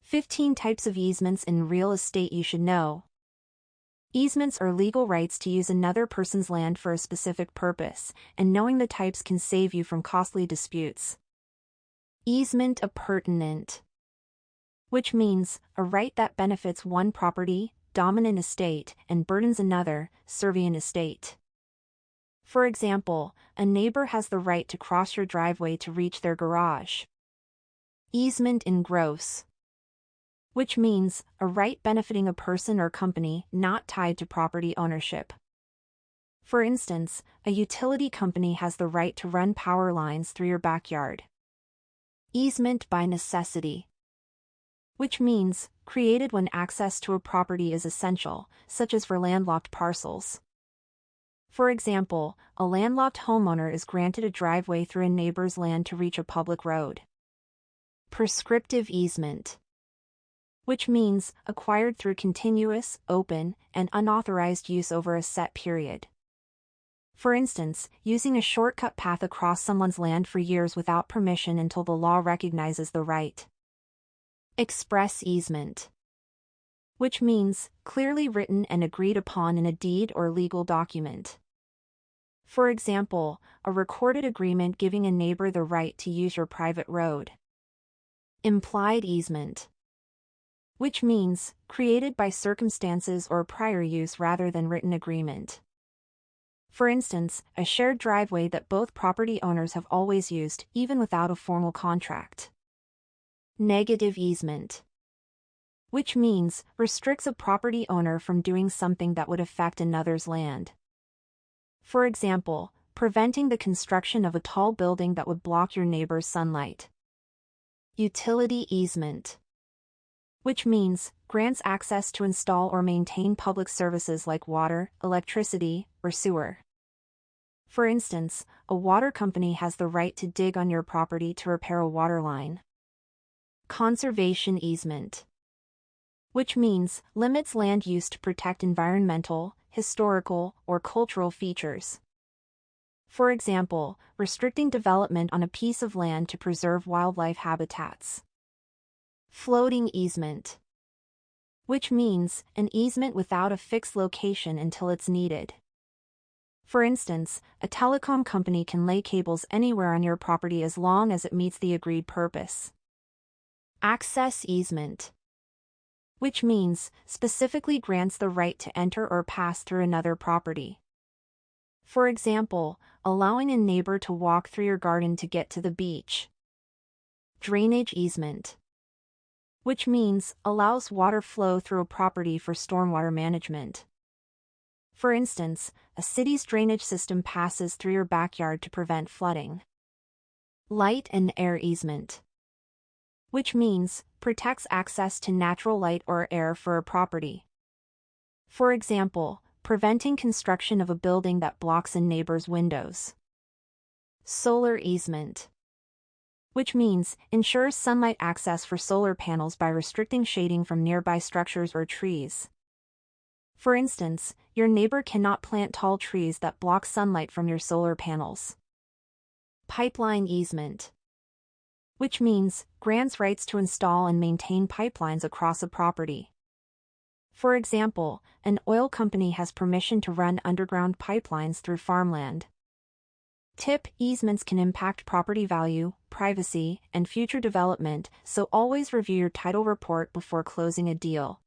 15 types of easements in real estate you should know. Easements are legal rights to use another person's land for a specific purpose, and knowing the types can save you from costly disputes. Easement appurtenant, which means a right that benefits one property, dominant estate, and burdens another, servient estate. For example, a neighbor has the right to cross your driveway to reach their garage. Easement in gross, which means a right benefiting a person or company not tied to property ownership. For instance, a utility company has the right to run power lines through your backyard. Easement by necessity, which means created when access to a property is essential, such as for landlocked parcels. For example, a landlocked homeowner is granted a driveway through a neighbor's land to reach a public road. Prescriptive easement, which means acquired through continuous, open, and unauthorized use over a set period. For instance, using a shortcut path across someone's land for years without permission until the law recognizes the right. Express easement, which means clearly written and agreed upon in a deed or legal document. For example, a recorded agreement giving a neighbor the right to use your private road. Implied easement, which means created by circumstances or prior use rather than written agreement. For instance, a shared driveway that both property owners have always used, even without a formal contract. Negative easement, which means restricts a property owner from doing something that would affect another's land. For example, preventing the construction of a tall building that would block your neighbor's sunlight. Utility easement, which means grants access to install or maintain public services like water, electricity, or sewer. For instance, a water company has the right to dig on your property to repair a water line. Conservation easement, which means limits land use to protect environmental, historical, or cultural features. For example, restricting development on a piece of land to preserve wildlife habitats. Floating easement, which means an easement without a fixed location until it's needed. For instance, a telecom company can lay cables anywhere on your property as long as it meets the agreed purpose. Access easement, which means specifically grants the right to enter or pass through another property. For example, allowing a neighbor to walk through your garden to get to the beach. Drainage easement, which means allows water flow through a property for stormwater management. For instance, a city's drainage system passes through your backyard to prevent flooding. Light and air easement, which means protects access to natural light or air for a property. For example, preventing construction of a building that blocks a neighbor's windows. Solar easement, which means ensures sunlight access for solar panels by restricting shading from nearby structures or trees. For instance, your neighbor cannot plant tall trees that block sunlight from your solar panels. Pipeline easement, which means grants rights to install and maintain pipelines across a property. For example, an oil company has permission to run underground pipelines through farmland. Tip: easements can impact property value, privacy, and future development, so always review your title report before closing a deal.